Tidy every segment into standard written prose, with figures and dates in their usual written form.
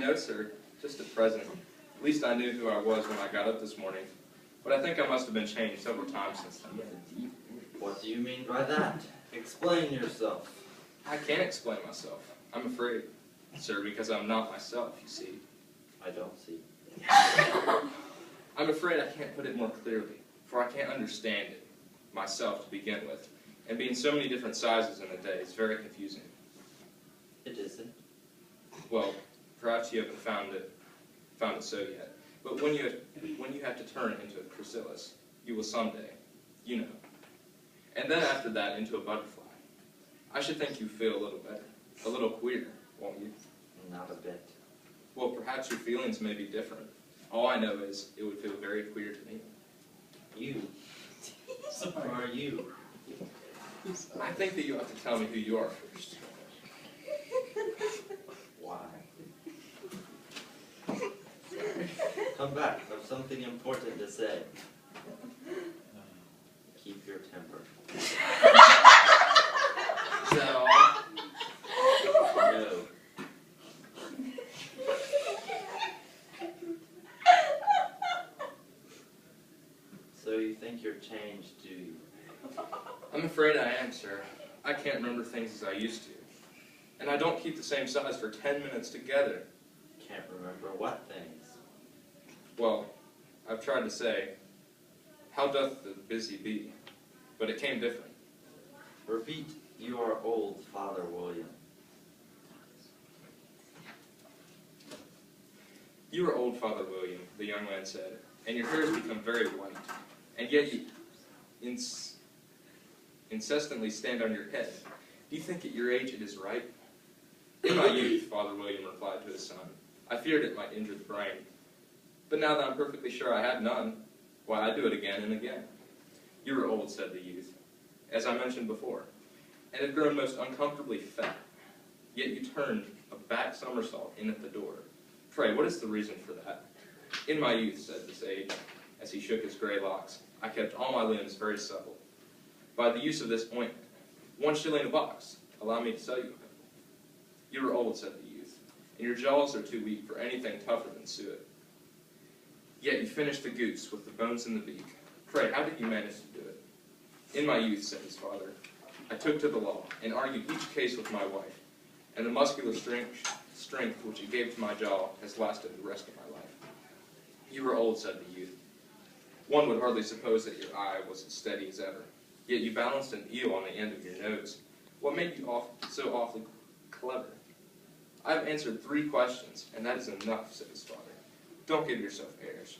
No, sir. Just at present. At least I knew who I was when I got up this morning. But I think I must have been changed several times since then. What do you mean by that? Explain yourself. I can't explain myself. I'm afraid, sir, because I'm not myself, you see. I don't see. I'm afraid I can't put it more clearly, for I can't understand it, myself to begin with. And being so many different sizes in a day is very confusing. It isn't. Well, perhaps you haven't found it so yet. But when you have to turn into a chrysalis, you will someday, you know. And then after that into a butterfly. I should think you feel a little better, a little queer, won't you? Not a bit. Well, perhaps your feelings may be different. All I know is it would feel very queer to me. You? Who are you? I think that you have to tell me who you are first. Why? Come back. I have something important to say. Keep your temper. So, No. So you think you're changed, do you? I'm afraid I am, sir. I can't remember things as I used to. And I don't keep the same size for 10 minutes together. Can't remember what things? Well, I've tried to say, how doth the busy be? But it came different. Repeat, you are old, Father William. You are old, Father William, the young man said, and your hair has become very white. And yet you incessantly stand on your head. Do you think at your age it is right? In my youth, Father William replied to his son, I feared it might injure the brain. But now that I'm perfectly sure I had none, why, I do it again and again. You are old, said the youth, as I mentioned before, and have grown most uncomfortably fat. Yet you turned a back somersault in at the door. Pray, what is the reason for that? In my youth, said the sage, as he shook his gray locks, I kept all my limbs very supple. By the use of this ointment, 1 shilling a box, allow me to sell you a couple. You are old, said the youth, and your jaws are too weak for anything tougher than suet. Yet you finished the goose with the bones in the beak. Pray, how did you manage to do it? In my youth, said his father, I took to the law and argued each case with my wife, and the muscular strength which it gave to my jaw has lasted the rest of my life. You are old, said the youth. One would hardly suppose that your eye was as steady as ever. Yet you balanced an eel on the end of your nose. What made you so awfully clever? I have answered 3 questions, and that is enough, said his father. Don't give yourself airs.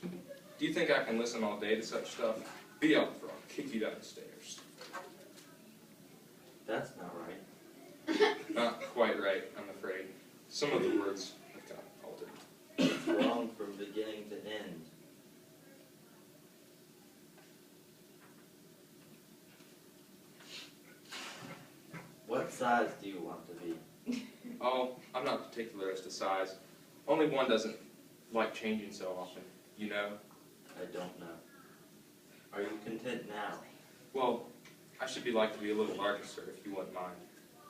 Do you think I can listen all day to such stuff? Be off, or I'll kick you down the stairs. That's not right. Not quite right, I'm afraid. Some of the words have got altered. It's wrong from beginning to end. What size do you want to be? Oh, I'm not particular as to size. Only one doesn't like changing so often, you know? I don't know. Are you content now? Well, I should be like to be a little larger, sir, if you wouldn't mind.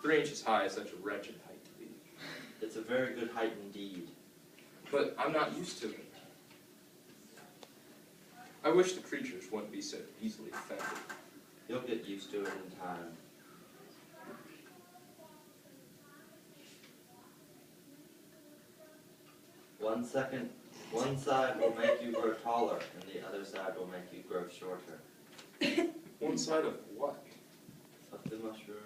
3 inches high is such a wretched height to be. It's a very good height indeed. But I'm not used to it. I wish the creatures wouldn't be so easily offended. You'll get used to it in time. One side will make you grow taller, and the other side will make you grow shorter. One side of what? Of the mushroom.